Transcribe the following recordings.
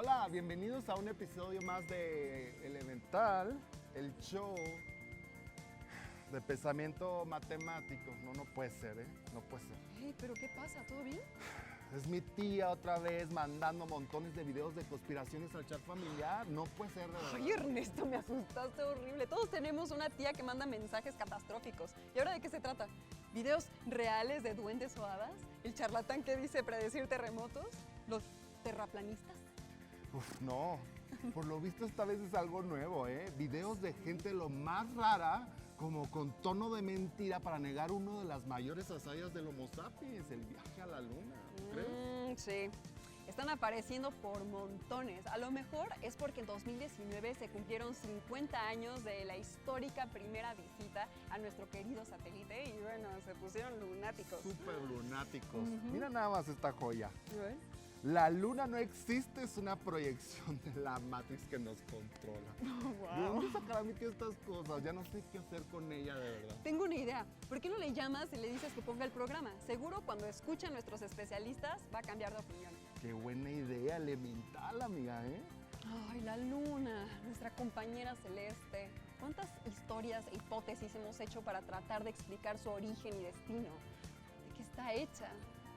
Hola, bienvenidos a un episodio más de Elemental, el show de pensamiento matemático. No puede ser, ¿eh? No puede ser. Hey, ¿pero qué pasa? ¿Todo bien? Es mi tía otra vez mandando montones de videos de conspiraciones al chat familiar. No puede ser, de verdad. Ay, Ernesto, me asustaste horrible. Todos tenemos una tía que manda mensajes catastróficos. ¿Y ahora de qué se trata? ¿Videos reales de duendes o hadas? ¿El charlatán que dice predecir terremotos? ¿Los terraplanistas? Uf, no. Por lo visto esta vez es algo nuevo, ¿eh? Videos de gente lo más rara, como con tono de mentira para negar uno de las mayores hazañas del Homo sapiens, el viaje a la luna, ¿crees? Sí. Están apareciendo por montones. A lo mejor es porque en 2019 se cumplieron 50 años de la histórica primera visita a nuestro querido satélite y bueno, se pusieron lunáticos. Súper lunáticos. Mira nada más esta joya. ¿Ves? La luna no existe, es una proyección de la Matrix que nos controla. ¿De dónde sacará mi tío estas cosas? Ya no sé qué hacer con ella, de verdad. Tengo una idea. ¿Por qué no le llamas y le dices que ponga el programa? Seguro cuando escuche a nuestros especialistas va a cambiar de opinión. Qué buena idea, elemental, amiga, ¿eh? Ay, la luna, nuestra compañera celeste. ¿Cuántas historias e hipótesis hemos hecho para tratar de explicar su origen y destino? ¿De qué está hecha?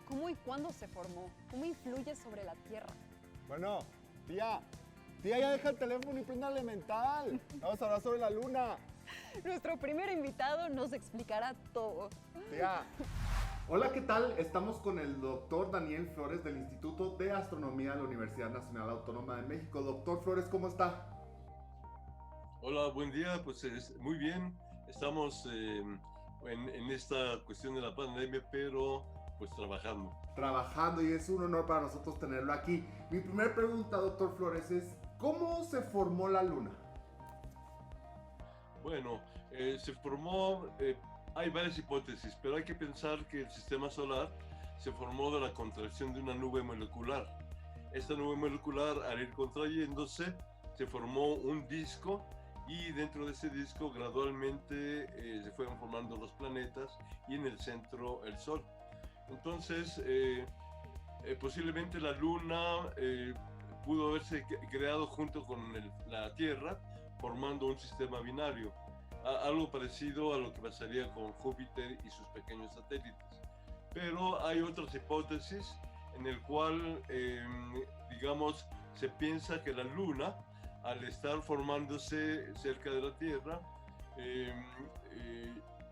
¿Cómo y cuándo se formó? ¿Cómo influye sobre la Tierra? Bueno, tía, ya deja el teléfono y prenda elemental. Vamos a hablar sobre la luna. Nuestro primer invitado nos explicará todo. Tía. Hola, ¿qué tal? Estamos con el doctor Daniel Flores del Instituto de Astronomía de la Universidad Nacional Autónoma de México. Doctor Flores, ¿cómo está? Hola, buen día. Pues muy bien. Estamos en esta cuestión de la pandemia, pero pues trabajando. Trabajando, y es un honor para nosotros tenerlo aquí. Mi primera pregunta, doctor Flores, es ¿cómo se formó la luna? Bueno, se formó, hay varias hipótesis, pero hay que pensar que el sistema solar se formó de la contracción de una nube molecular. Esta nube molecular, al ir contrayéndose, se formó un disco y dentro de ese disco gradualmente se fueron formando los planetas y en el centro el Sol. Entonces, posiblemente la Luna pudo haberse creado junto con la Tierra, formando un sistema binario, algo parecido a lo que pasaría con Júpiter y sus pequeños satélites. Pero hay otras hipótesis en el cual, digamos, se piensa que la Luna, al estar formándose cerca de la Tierra,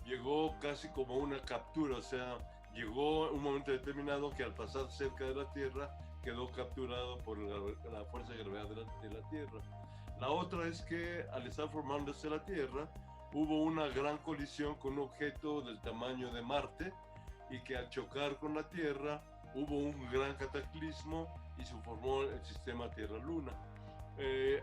llegó casi como una captura, o sea, llegó un momento determinado que al pasar cerca de la Tierra quedó capturado por la fuerza de gravedad de la Tierra. La otra es que al estar formándose la Tierra hubo una gran colisión con un objeto del tamaño de Marte y que al chocar con la Tierra hubo un gran cataclismo y se formó el sistema Tierra-Luna.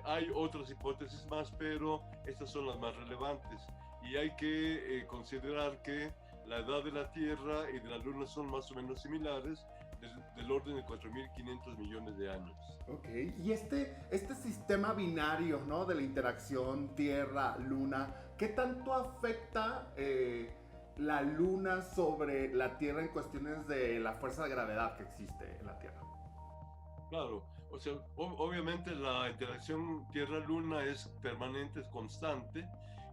Hay otras hipótesis más, pero estas son las más relevantes y hay que considerar que la edad de la Tierra y de la Luna son más o menos similares, del orden de 4.500 millones de años. Ok, y este sistema binario, ¿no? De la interacción Tierra-Luna, ¿qué tanto afecta la Luna sobre la Tierra en cuestiones de la fuerza de gravedad que existe en la Tierra? Claro, o sea, obviamente la interacción Tierra-Luna es permanente, es constante,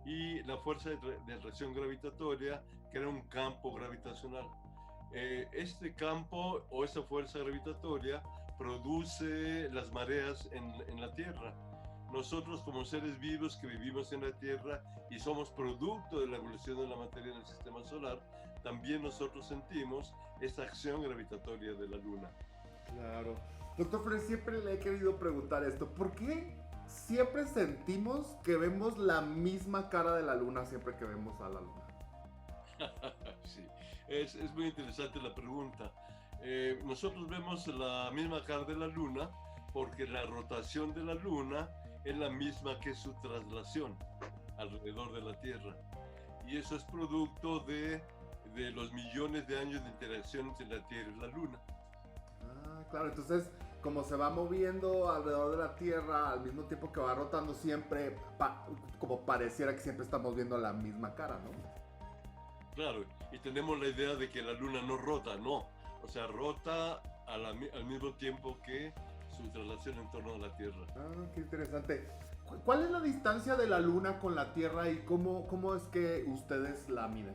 y la fuerza de atracción gravitatoria crea un campo gravitacional. Este campo o esta fuerza gravitatoria produce las mareas en la Tierra. Nosotros como seres vivos que vivimos en la Tierra y somos producto de la evolución de la materia en el sistema solar, también nosotros sentimos esta acción gravitatoria de la Luna. Claro. Doctor Flores, siempre le he querido preguntar esto. ¿Por qué siempre sentimos que vemos la misma cara de la Luna siempre que vemos a la Luna? Sí, es muy interesante la pregunta. Nosotros vemos la misma cara de la Luna porque la rotación de la Luna es la misma que su traslación alrededor de la Tierra. Y eso es producto de los millones de años de interacción entre la Tierra y la Luna. Ah, claro, entonces como se va moviendo alrededor de la Tierra al mismo tiempo que va rotando siempre, como pareciera que siempre estamos viendo la misma cara, ¿no? Claro, y tenemos la idea de que la Luna no rota, no. O sea, rota al mismo tiempo que su traslación en torno a la Tierra. Ah, qué interesante. ¿Cuál es la distancia de la Luna con la Tierra y cómo es que ustedes la miden?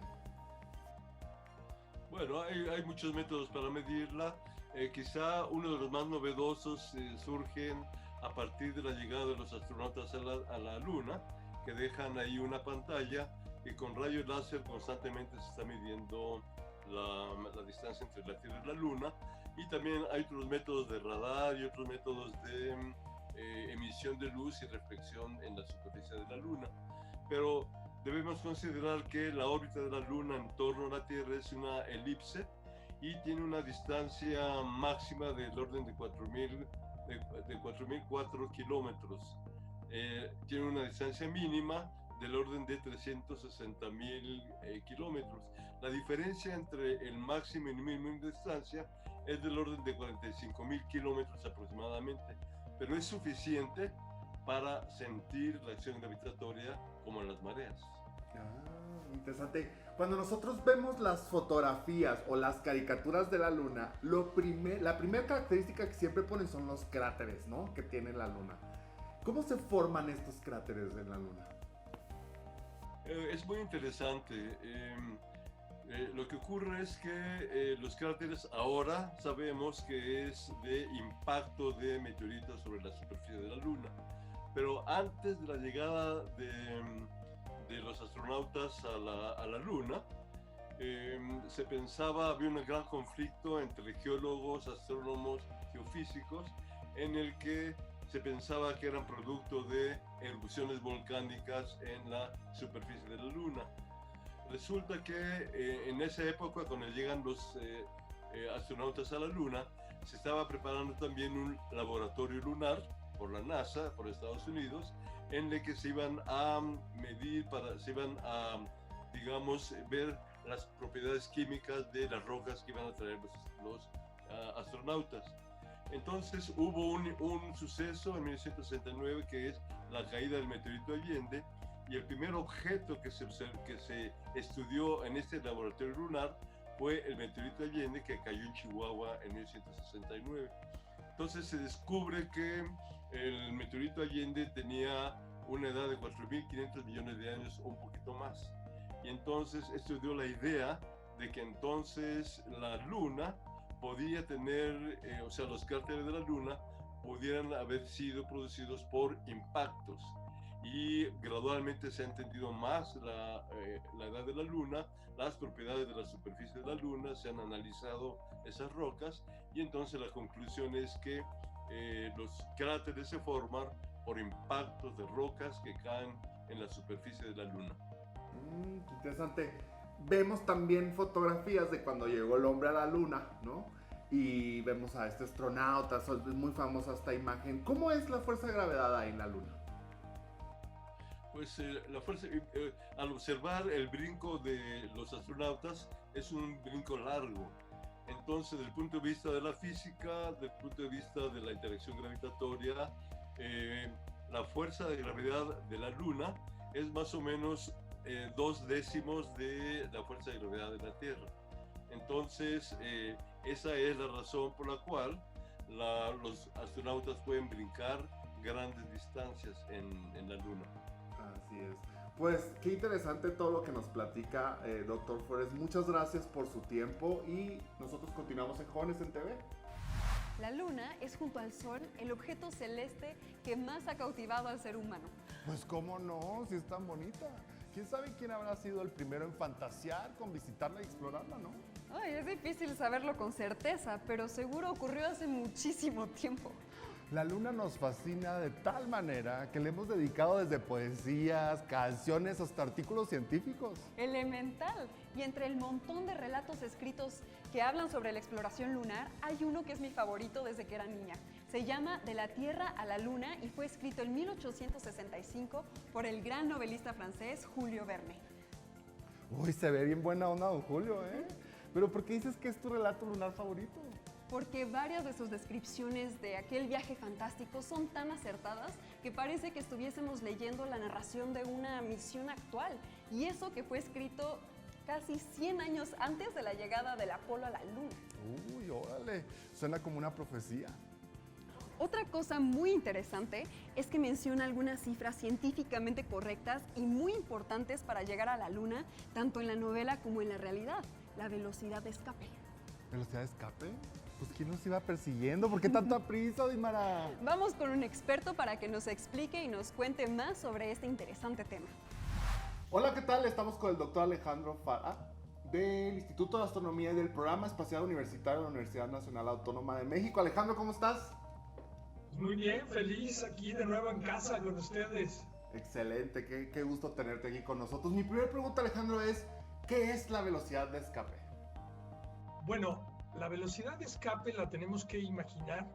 Bueno, hay muchos métodos para medirla. Quizá uno de los más novedosos surgen a partir de la llegada de los astronautas a la Luna, que dejan ahí una pantalla y con rayos láser constantemente se está midiendo la distancia entre la Tierra y la Luna. Y también hay otros métodos de radar y otros métodos de emisión de luz y reflexión en la superficie de la Luna. Pero debemos considerar que la órbita de la Luna en torno a la Tierra es una elipse y tiene una distancia máxima del orden de 4.004 kilómetros. Tiene una distancia mínima del orden de 360.000 kilómetros. La diferencia entre el máximo y el mínimo de distancia es del orden de 45.000 kilómetros aproximadamente, pero es suficiente para sentir la acción gravitatoria como en las mareas. Ah, interesante. Cuando nosotros vemos las fotografías o las caricaturas de la Luna, la primera característica que siempre ponen son los cráteres, ¿no? Que tiene la Luna. ¿Cómo se forman estos cráteres en la Luna? Es muy interesante. Lo que ocurre es que los cráteres ahora sabemos que es de impacto de meteoritos sobre la superficie de la Luna, pero antes de la llegada de los astronautas a la Luna, se pensaba, había un gran conflicto entre geólogos, astrónomos, geofísicos, en el que se pensaba que eran producto de erupciones volcánicas en la superficie de la Luna. Resulta que en esa época, cuando llegan los astronautas a la Luna, se estaba preparando también un laboratorio lunar por la NASA, por Estados Unidos, en el que se iban a medir, digamos, ver las propiedades químicas de las rocas que iban a traer los astronautas. Entonces hubo un suceso en 1969 que es la caída del meteorito Allende, y el primer objeto que se estudió en este laboratorio lunar fue el meteorito Allende, que cayó en Chihuahua en 1969. Entonces se descubre que el meteorito Allende tenía una edad de 4.500 millones de años o un poquito más. Y entonces esto dio la idea de que entonces la Luna podía tener, o sea, los cráteres de la Luna pudieran haber sido producidos por impactos. Y gradualmente se ha entendido más la edad de la Luna, las propiedades de la superficie de la Luna, se han analizado esas rocas, y entonces la conclusión es que los cráteres se forman por impactos de rocas que caen en la superficie de la Luna. Qué interesante. Vemos también fotografías de cuando llegó el hombre a la Luna, ¿no? Y vemos a este astronauta, es muy famosa esta imagen. ¿Cómo es la fuerza de gravedad ahí en la Luna? Pues la fuerza, al observar el brinco de los astronautas, es un brinco largo. Entonces, desde el punto de vista de la física, desde el punto de vista de la interacción gravitatoria, la fuerza de gravedad de la Luna es más o menos 2/10 de la fuerza de gravedad de la Tierra. Entonces, esa es la razón por la cual los astronautas pueden brincar grandes distancias en la Luna. Así es. Pues qué interesante todo lo que nos platica, doctor Flores. Muchas gracias por su tiempo y nosotros continuamos en Jóvenes en TV. La Luna es, junto al Sol, el objeto celeste que más ha cautivado al ser humano. Pues cómo no, si es tan bonita. ¿Quién sabe quién habrá sido el primero en fantasear con visitarla y explorarla, no? Ay, es difícil saberlo con certeza, pero seguro ocurrió hace muchísimo tiempo. La Luna nos fascina de tal manera que le hemos dedicado desde poesías, canciones hasta artículos científicos. Elemental. Y entre el montón de relatos escritos que hablan sobre la exploración lunar, hay uno que es mi favorito desde que era niña. Se llama De la Tierra a la Luna y fue escrito en 1865 por el gran novelista francés Julio Verne. Uy, se ve bien buena onda, don Julio, ¿eh? Pero ¿por qué dices que es tu relato lunar favorito? Porque varias de sus descripciones de aquel viaje fantástico son tan acertadas que parece que estuviésemos leyendo la narración de una misión actual. Y eso que fue escrito casi 100 años antes de la llegada del Apolo a la Luna. Uy, órale, suena como una profecía. Otra cosa muy interesante es que menciona algunas cifras científicamente correctas y muy importantes para llegar a la Luna, tanto en la novela como en la realidad: la velocidad de escape. ¿Velocidad de escape? Pues ¿quién nos iba persiguiendo? ¿Por qué tanta prisa, Dimara? Vamos con un experto para que nos explique y nos cuente más sobre este interesante tema. Hola, ¿qué tal? Estamos con el doctor Alejandro Fara del Instituto de Astronomía y del Programa Espacial Universitario de la Universidad Nacional Autónoma de México. Alejandro, ¿cómo estás? Muy bien, feliz aquí de nuevo en casa con ustedes. Excelente, qué gusto tenerte aquí con nosotros. Mi primera pregunta, Alejandro, es ¿qué es la velocidad de escape? Bueno, la velocidad de escape la tenemos que imaginar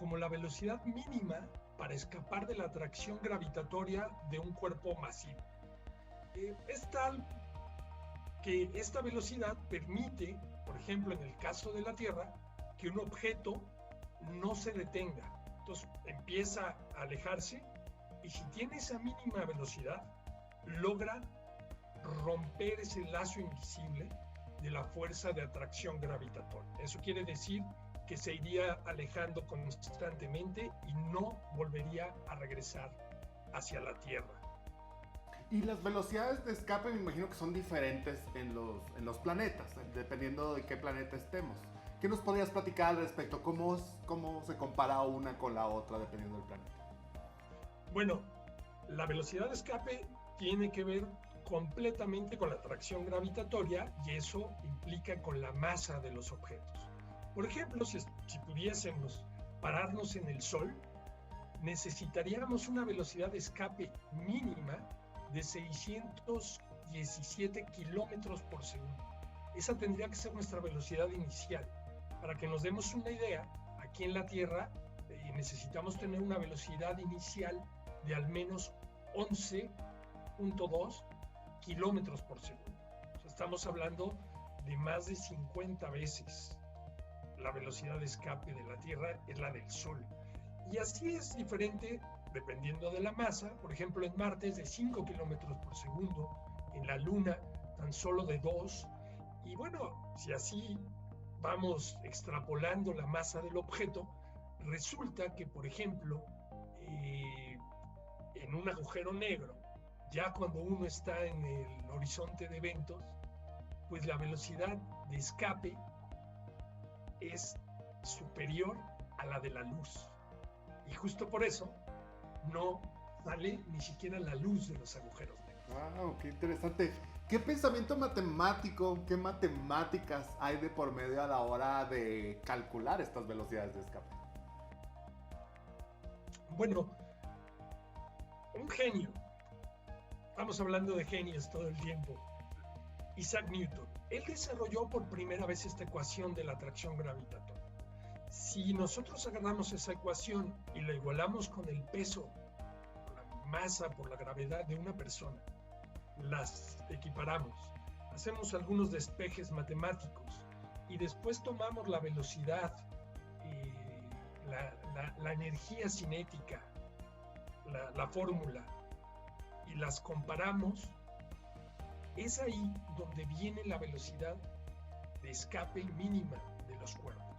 como la velocidad mínima para escapar de la atracción gravitatoria de un cuerpo masivo. Es tal que esta velocidad permite, por ejemplo, en el caso de la Tierra, que un objeto no se detenga. Entonces empieza a alejarse y si tiene esa mínima velocidad, logra romper ese lazo invisible de la fuerza de atracción gravitatoria. Eso quiere decir que se iría alejando constantemente y no volvería a regresar hacia la Tierra. Y las velocidades de escape me imagino que son diferentes en los planetas, dependiendo de qué planeta estemos. ¿Qué nos podrías platicar al respecto? ¿Cómo se compara una con la otra dependiendo del planeta? Bueno, la velocidad de escape tiene que ver completamente con la atracción gravitatoria y eso implica con la masa de los objetos. Por ejemplo, si pudiésemos pararnos en el Sol, necesitaríamos una velocidad de escape mínima de 617 kilómetros por segundo. Esa tendría que ser nuestra velocidad inicial. Para que nos demos una idea, aquí en la Tierra necesitamos tener una velocidad inicial de al menos 11.2 kilómetros por segundo. O sea, estamos hablando de más de 50 veces la velocidad de escape de la Tierra es la del Sol. Y así es diferente dependiendo de la masa. Por ejemplo, en Marte es de 5 kilómetros por segundo, en la Luna tan solo de 2. Y bueno, si así vamos extrapolando la masa del objeto, resulta que, por ejemplo, en un agujero negro, ya cuando uno está en el horizonte de eventos, pues la velocidad de escape es superior a la de la luz. Y justo por eso no sale ni siquiera la luz de los agujeros negros. ¡Wow! ¡Qué interesante! ¿Qué pensamiento matemático, qué matemáticas hay de por medio a la hora de calcular estas velocidades de escape? Bueno, un genio, estamos hablando de genios todo el tiempo, Isaac Newton, él desarrolló por primera vez esta ecuación de la atracción gravitatoria. Si nosotros agarramos esa ecuación y la igualamos con el peso, por la masa, por la gravedad de una persona, las equiparamos, hacemos algunos despejes matemáticos y después tomamos la velocidad, la energía cinética, la fórmula, y las comparamos, es ahí donde viene la velocidad de escape mínima de los cuerpos.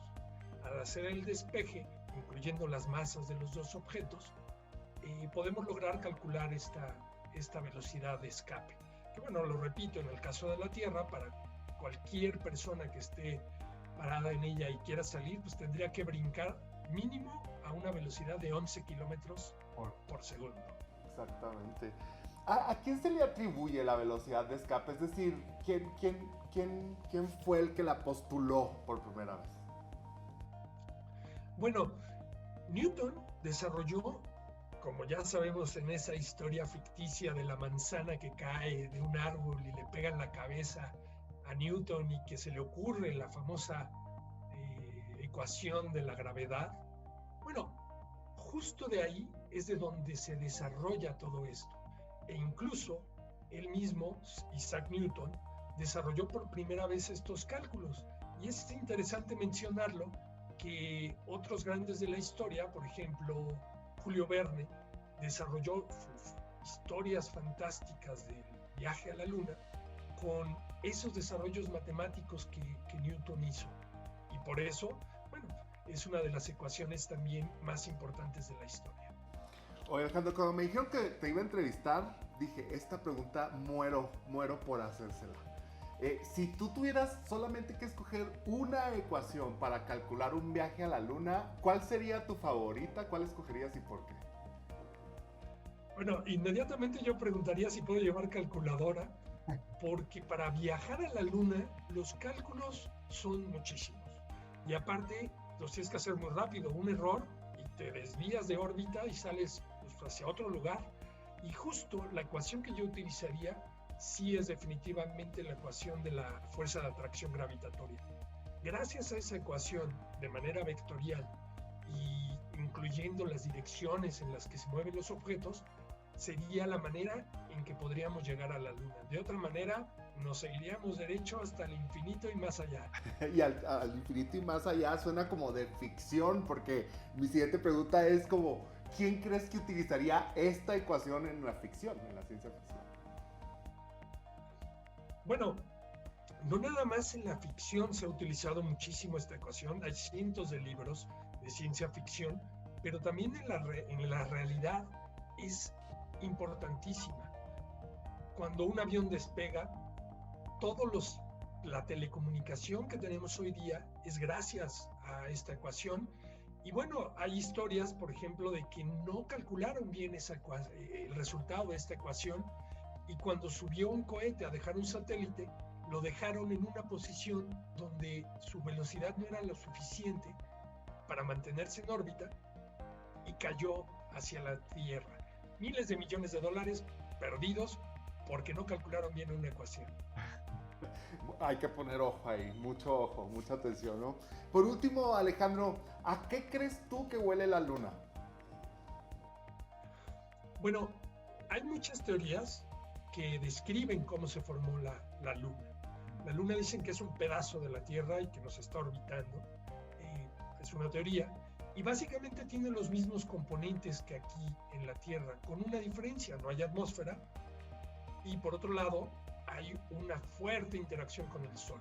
Al hacer el despeje, incluyendo las masas de los dos objetos, podemos lograr calcular esta velocidad de escape. Que bueno, lo repito, en el caso de la Tierra, para cualquier persona que esté parada en ella y quiera salir, pues tendría que brincar mínimo a una velocidad de 11 kilómetros por segundo. Exactamente. ¿A quién se le atribuye la velocidad de escape? Es decir, ¿quién fue el que la postuló por primera vez? Bueno, Newton desarrolló, como ya sabemos en esa historia ficticia de la manzana que cae de un árbol y le pega en la cabeza a Newton y que se le ocurre la famosa ecuación de la gravedad. Bueno, justo de ahí es de donde se desarrolla todo esto. E incluso él mismo, Isaac Newton, desarrolló por primera vez estos cálculos. Y es interesante mencionarlo que otros grandes de la historia, por ejemplo, Julio Verne, desarrolló sus historias fantásticas del viaje a la Luna con esos desarrollos matemáticos que Newton hizo. Y por eso, bueno, es una de las ecuaciones también más importantes de la historia. Oye, Alejandro, cuando me dijeron que te iba a entrevistar, dije, esta pregunta muero por hacérsela. Si tú tuvieras solamente que escoger una ecuación para calcular un viaje a la Luna, ¿cuál sería tu favorita? ¿Cuál escogerías y por qué? Bueno, inmediatamente yo preguntaría si puedo llevar calculadora, porque para viajar a la Luna los cálculos son muchísimos. Y aparte, los tienes que hacer muy rápido. Un error y te desvías de órbita y sales pues, hacia otro lugar. Y justo la ecuación que yo utilizaría sí es definitivamente la ecuación de la fuerza de atracción gravitatoria. Gracias a esa ecuación de manera vectorial y incluyendo las direcciones en las que se mueven los objetos, sería la manera en que podríamos llegar a la Luna. De otra manera, nos seguiríamos derecho hasta el infinito y más allá. Y al infinito y más allá suena como de ficción, porque mi siguiente pregunta es como, ¿quién crees que utilizaría esta ecuación en la ficción, en la ciencia ficción? Bueno, no nada más en la ficción se ha utilizado muchísimo esta ecuación, hay cientos de libros de ciencia ficción, pero también en la realidad es importantísima. Cuando un avión despega, la telecomunicación que tenemos hoy día es gracias a esta ecuación. Y bueno, hay historias, por ejemplo, de que no calcularon bien el resultado de esta ecuación, y cuando subió un cohete a dejar un satélite, lo dejaron en una posición donde su velocidad no era lo suficiente para mantenerse en órbita y cayó hacia la Tierra. Miles de millones de dólares perdidos porque no calcularon bien una ecuación. Hay que poner ojo ahí, mucho ojo, mucha atención, ¿no? Por último, Alejandro, ¿a qué crees tú que huele la Luna? Bueno, hay muchas teorías que describen cómo se formó la Luna. La Luna dicen que es un pedazo de la Tierra y que nos está orbitando. Es una teoría. Y básicamente tiene los mismos componentes que aquí en la Tierra, con una diferencia: no hay atmósfera y por otro lado hay una fuerte interacción con el Sol.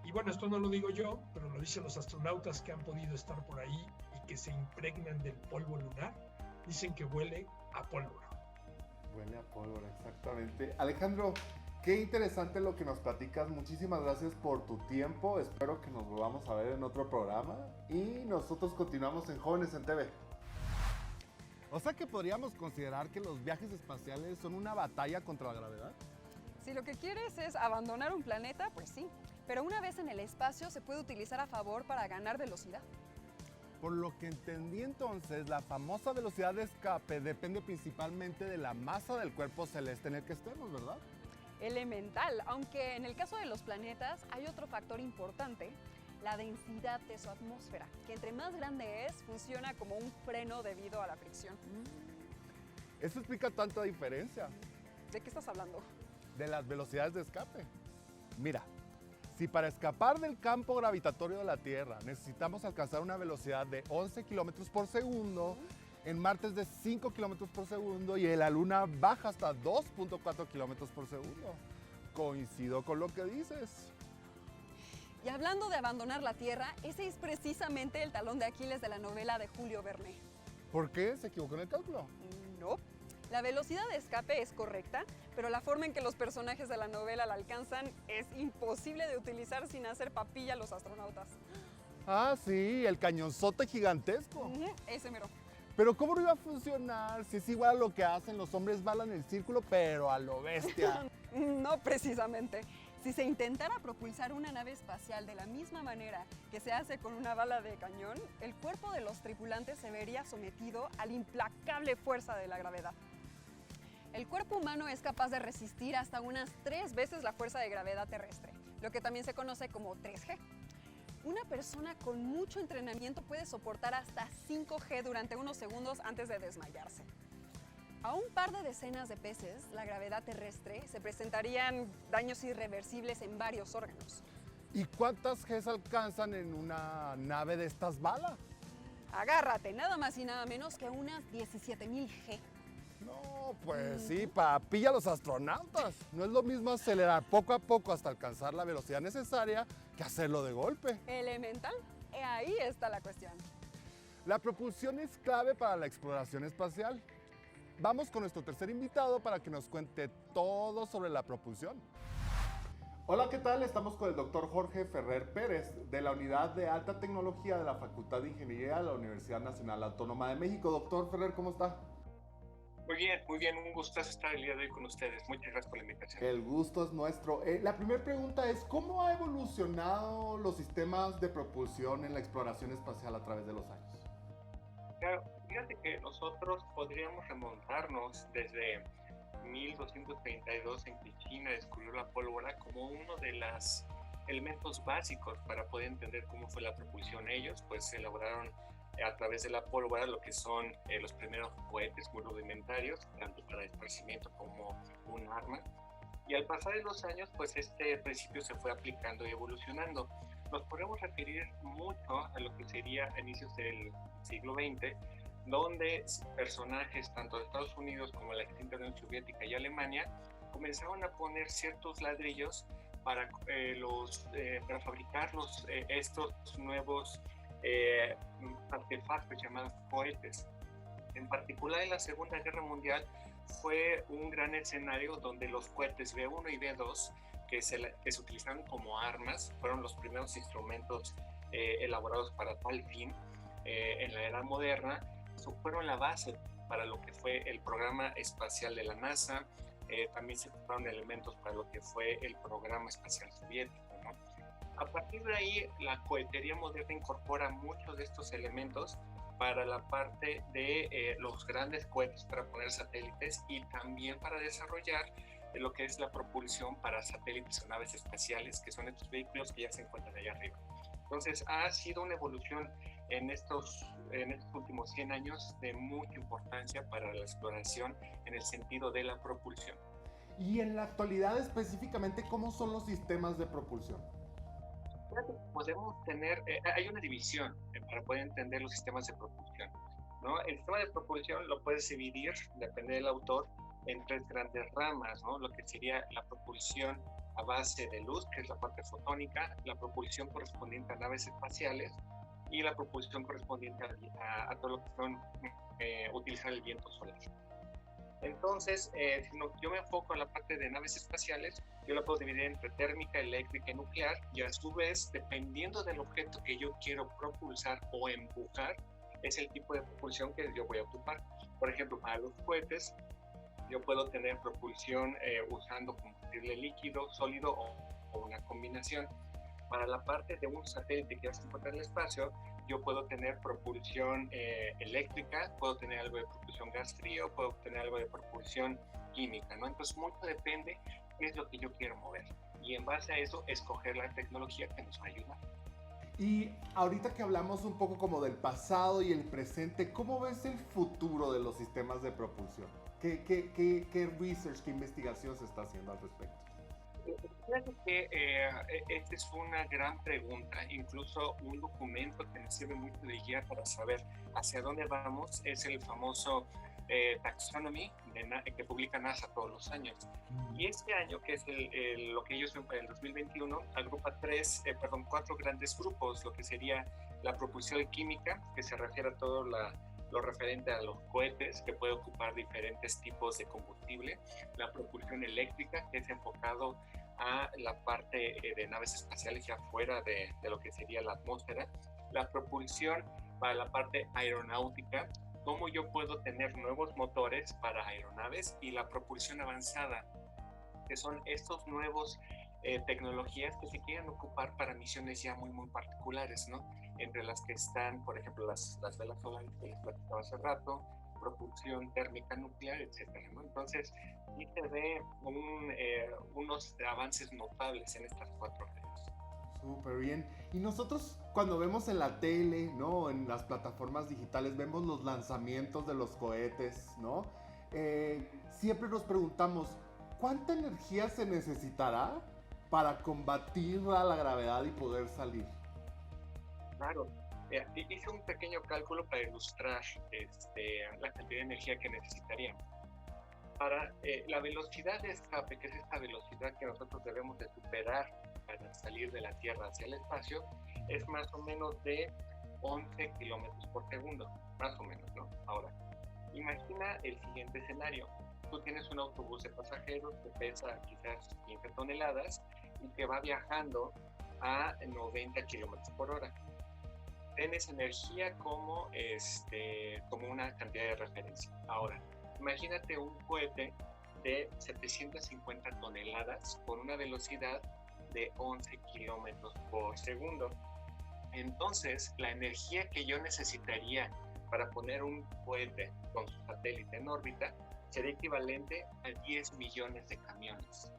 Y bueno, esto no lo digo yo, pero lo dicen los astronautas que han podido estar por ahí y que se impregnan del polvo lunar. Dicen que huele a pólvora. Huele a pólvora, exactamente. Alejandro, qué interesante lo que nos platicas. Muchísimas gracias por tu tiempo. Espero que nos volvamos a ver en otro programa. Y nosotros continuamos en Jóvenes en TV. O sea que podríamos considerar que los viajes espaciales son una batalla contra la gravedad. Si lo que quieres es abandonar un planeta, pues sí. Pero una vez en el espacio se puede utilizar a favor para ganar velocidad. Por lo que entendí entonces, la famosa velocidad de escape depende principalmente de la masa del cuerpo celeste en el que estemos, ¿verdad? Elemental, aunque en el caso de los planetas hay otro factor importante, la densidad de su atmósfera, que entre más grande es, funciona como un freno debido a la fricción. Eso explica tanta diferencia ¿De qué estás hablando? de las velocidades de escape. Mira, si para escapar del campo gravitatorio de la Tierra necesitamos alcanzar una velocidad de 11 kilómetros por segundo, en Marte es de 5 kilómetros por segundo y en la Luna baja hasta 2.4 kilómetros por segundo. Coincido con lo que dices. Y hablando de abandonar la Tierra, ese es precisamente el talón de Aquiles de la novela de Julio Verne. ¿Por qué? ¿Se equivocó en el cálculo? No. La velocidad de escape es correcta, pero la forma en que los personajes de la novela la alcanzan es imposible de utilizar sin hacer papilla a los astronautas. Ah, sí, el cañonzote gigantesco. Ese mero. Pero ¿cómo no iba a funcionar si es igual a lo que hacen los hombres bala en el círculo, pero a lo bestia? No precisamente. Si se intentara propulsar una nave espacial de la misma manera que se hace con una bala de cañón, el cuerpo de los tripulantes se vería sometido a la implacable fuerza de la gravedad. El cuerpo humano es capaz de resistir hasta unas 3 veces la fuerza de gravedad terrestre, lo que también se conoce como 3G. Una persona con mucho entrenamiento puede soportar hasta 5G durante unos segundos antes de desmayarse. A un par de decenas de peces, la gravedad terrestre, se presentarían daños irreversibles en varios órganos. ¿Y cuántas Gs alcanzan en una nave de estas balas? Agárrate, nada más y nada menos que unas 17,000 G. No, pues sí, papilla a los astronautas. No es lo mismo acelerar poco a poco hasta alcanzar la velocidad necesaria que hacerlo de golpe. Elemental. Ahí está la cuestión. La propulsión es clave para la exploración espacial. Vamos con nuestro tercer invitado para que nos cuente todo sobre la propulsión. Hola, ¿qué tal? Estamos con el doctor Jorge Ferrer Pérez, de la Unidad de Alta Tecnología de la Facultad de Ingeniería de la Universidad Nacional Autónoma de México. Doctor Ferrer, ¿cómo está? Muy bien, un gustazo estar el día de hoy con ustedes. Muchas gracias por la invitación. El gusto es nuestro. La primera pregunta es, ¿cómo ha evolucionado los sistemas de propulsión en la exploración espacial a través de los años? Claro, fíjate que nosotros podríamos remontarnos desde 1232 en que China descubrió la pólvora como uno de los elementos básicos para poder entender cómo fue la propulsión. Ellos pues elaboraron a través de la pólvora lo que son los primeros cohetes muy rudimentarios, tanto para esparcimiento como un arma. Y al pasar de los años, pues este principio se fue aplicando y evolucionando. Nos podemos referir mucho a lo que sería a inicios del siglo XX, donde personajes tanto de Estados Unidos como la extinta Unión Soviética y Alemania comenzaron a poner ciertos ladrillos para fabricar estos nuevos artefactos llamados cohetes. En particular en la Segunda Guerra Mundial fue un gran escenario donde los cohetes B1 y B2 que se utilizaron como armas fueron los primeros instrumentos elaborados para tal fin en la era moderna. Fueron la base para lo que fue el programa espacial de la NASA. También se ocuparon elementos para lo que fue el programa espacial soviético, ¿no? A partir de ahí, la cohetería moderna incorpora muchos de estos elementos para la parte de los grandes cohetes para poner satélites y también para desarrollar lo que es la propulsión para satélites o naves espaciales, que son estos vehículos que ya se encuentran allá arriba. Entonces, ha sido una evolución en estos últimos 100 años de mucha importancia para la exploración en el sentido de la propulsión. Y en la actualidad específicamente, ¿cómo son los sistemas de propulsión? Podemos tener, hay una división para poder entender los sistemas de propulsión, ¿no? El sistema de propulsión lo puedes dividir, depende del autor, en tres grandes ramas, ¿no? Lo que sería la propulsión a base de luz, que es la parte fotónica, la propulsión correspondiente a naves espaciales y la propulsión correspondiente a todo lo que son utilizar el viento solar. Entonces, yo me enfoco en la parte de naves espaciales, yo la puedo dividir entre térmica, eléctrica y nuclear, y a su vez, dependiendo del objeto que yo quiero propulsar o empujar, es el tipo de propulsión que yo voy a ocupar. Por ejemplo, para los cohetes, yo puedo tener propulsión usando combustible líquido, sólido o una combinación. Para la parte de un satélite que ya se encuentra en el espacio, yo puedo tener propulsión eléctrica, puedo tener algo de propulsión gas frío, puedo tener algo de propulsión química, ¿no? Entonces, mucho depende qué es lo que yo quiero mover. Y en base a eso, escoger la tecnología que nos va a ayudar. Y ahorita que hablamos un poco como del pasado y el presente, ¿cómo ves el futuro de los sistemas de propulsión? ¿Qué research, qué investigación se está haciendo al respecto? Fíjate que esta es una gran pregunta, incluso un documento que nos sirve mucho de guía para saber hacia dónde vamos es el famoso Taxonomy que publica NASA todos los años. Y este año, que es lo que ellos ven para el 2021, agrupa cuatro grandes grupos, lo que sería la propulsión química, que se refiere a todo lo referente a los cohetes, que puede ocupar diferentes tipos de combustible, la propulsión eléctrica, que es enfocado a la parte de naves espaciales ya fuera de lo que sería la atmósfera, la propulsión para la parte aeronáutica, cómo yo puedo tener nuevos motores para aeronaves, y la propulsión avanzada, que son estos nuevos tecnologías que se quieren ocupar para misiones ya muy, muy particulares, ¿no? Entre las que están, por ejemplo, las velas solares que les platicaba hace rato, propulsión térmica nuclear, etcétera, ¿no? Entonces, sí se ve unos avances notables en estas cuatro áreas. Súper bien. Y nosotros cuando vemos en la tele, ¿no? En las plataformas digitales, vemos los lanzamientos de los cohetes, ¿no? Siempre nos preguntamos, ¿cuánta energía se necesitará para combatir a la gravedad y poder salir? Claro. Hice un pequeño cálculo para ilustrar la cantidad de energía que necesitaríamos. Para la velocidad de escape, que es esta velocidad que nosotros debemos de superar para salir de la Tierra hacia el espacio, es más o menos de 11 kilómetros por segundo, más o menos, ¿no? Ahora, imagina el siguiente escenario. Tú tienes un autobús de pasajeros que pesa quizás 15 toneladas y que va viajando a 90 kilómetros por hora. Tienes energía como una cantidad de referencia. Ahora, imagínate un cohete de 750 toneladas con una velocidad de 11 kilómetros por segundo. Entonces, la energía que yo necesitaría para poner un cohete con su satélite en órbita sería equivalente a 10 millones de camiones.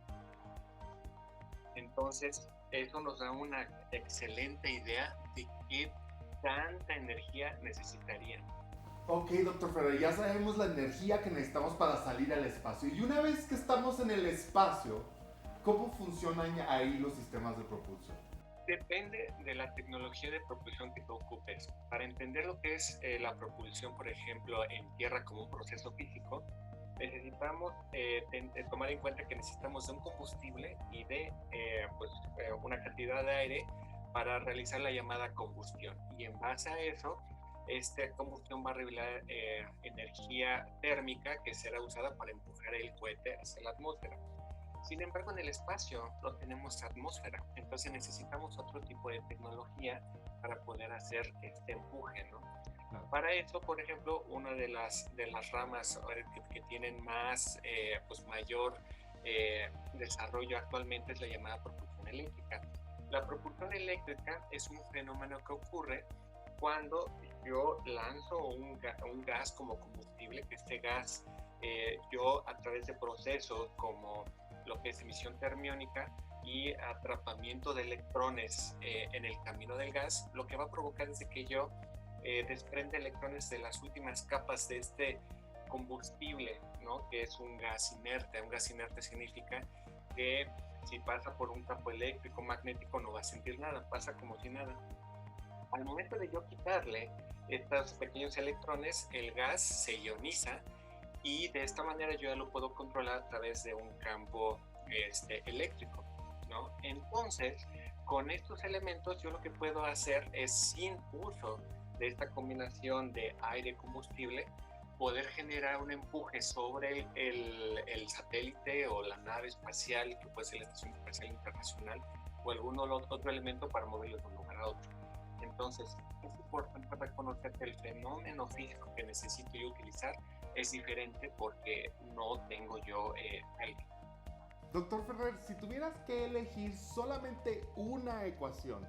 Entonces, eso nos da una excelente idea de qué tanta energía necesitarían. Ok, doctor Ferrer, ya sabemos la energía que necesitamos para salir al espacio. Y una vez que estamos en el espacio, ¿cómo funcionan ahí los sistemas de propulsión? Depende de la tecnología de propulsión que tú ocupes. Para entender lo que es la propulsión, por ejemplo, en tierra como un proceso físico, necesitamos tomar en cuenta que necesitamos de un combustible y de una cantidad de aire para realizar la llamada combustión. Y en base a eso, esta combustión va a revelar energía térmica que será usada para empujar el cohete hacia la atmósfera. Sin embargo, en el espacio no tenemos atmósfera, entonces necesitamos otro tipo de tecnología para poder hacer este empuje, ¿no? Claro. Para eso, por ejemplo, una de las ramas que tienen mayor desarrollo actualmente es la llamada propulsión eléctrica. La propulsión eléctrica es un fenómeno que ocurre cuando yo lanzo un gas como combustible, que este gas yo a través de procesos como lo que es emisión termiónica y atrapamiento de electrones en el camino del gas, lo que va a provocar es que yo desprende electrones de las últimas capas de este combustible, ¿no? Que es un gas inerte. Un gas inerte significa que si pasa por un campo eléctrico magnético no va a sentir nada, pasa como si nada. Al momento de yo quitarle estos pequeños electrones, el gas se ioniza y de esta manera yo ya lo puedo controlar a través de un campo eléctrico, ¿no? Entonces, con estos elementos yo lo que puedo hacer es, sin uso de esta combinación de aire y combustible, poder generar un empuje sobre el satélite o la nave espacial, que puede ser la Estación Espacial Internacional, o algún otro elemento para moverlo de un lugar a otro. Entonces, es importante reconocer que el fenómeno físico que necesito yo utilizar es diferente porque no tengo yo aire. Doctor Ferrer, si tuvieras que elegir solamente una ecuación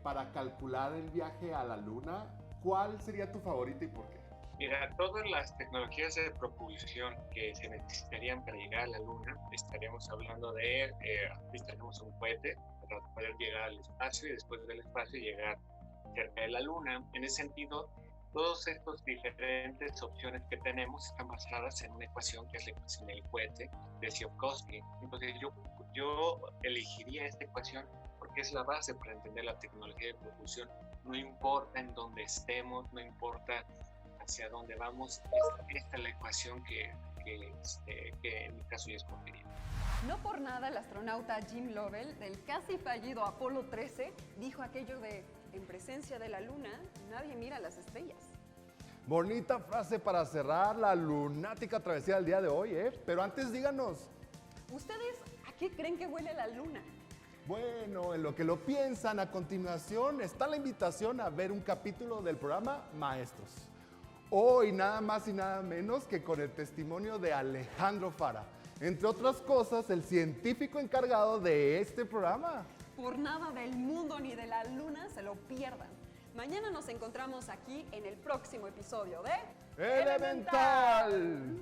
para calcular el viaje a la Luna, ¿cuál sería tu favorita y por qué? Mira, todas las tecnologías de propulsión que se necesitarían para llegar a la Luna, estaríamos hablando de, necesitaríamos un cohete para poder llegar al espacio y después del espacio llegar cerca de la Luna. En ese sentido, todas estas diferentes opciones que tenemos están basadas en una ecuación que es la ecuación del cohete de Tsiolkovsky. Entonces yo elegiría esta ecuación porque es la base para entender la tecnología de propulsión. No importa en dónde estemos, no importa hacia dónde vamos, esta es la ecuación que en mi caso yo escogería. No por nada el astronauta Jim Lovell, del casi fallido Apolo 13, dijo aquello de: en presencia de la Luna, nadie mira las estrellas. Bonita frase para cerrar la lunática travesía del día de hoy, ¿eh? Pero antes díganos. ¿Ustedes a qué creen que huele la Luna? Bueno, en lo que lo piensan, a continuación está la invitación a ver un capítulo del programa Maestros. Hoy nada más y nada menos que con el testimonio de Alejandro Fara, entre otras cosas, el científico encargado de este programa. Por nada del mundo ni de la Luna se lo pierdan. Mañana nos encontramos aquí en el próximo episodio de Elemental.